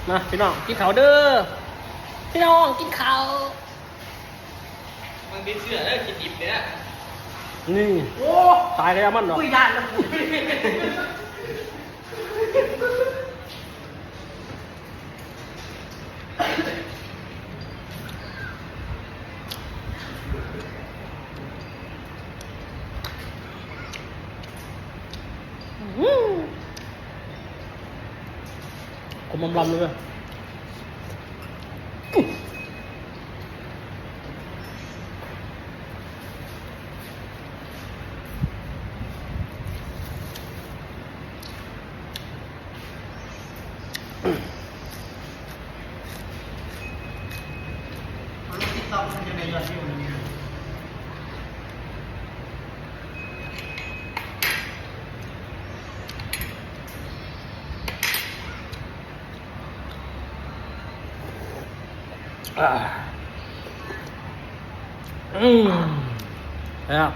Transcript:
มาพี่น้องกินข้าวเด้อพี่น้องกินข้าวมันเป็นเสื้อแล้วกินดิบเนี่ยนี่โอ้ตายแล้วมันเนาะคุยยานแล้วกูผมลำเลยนะครับ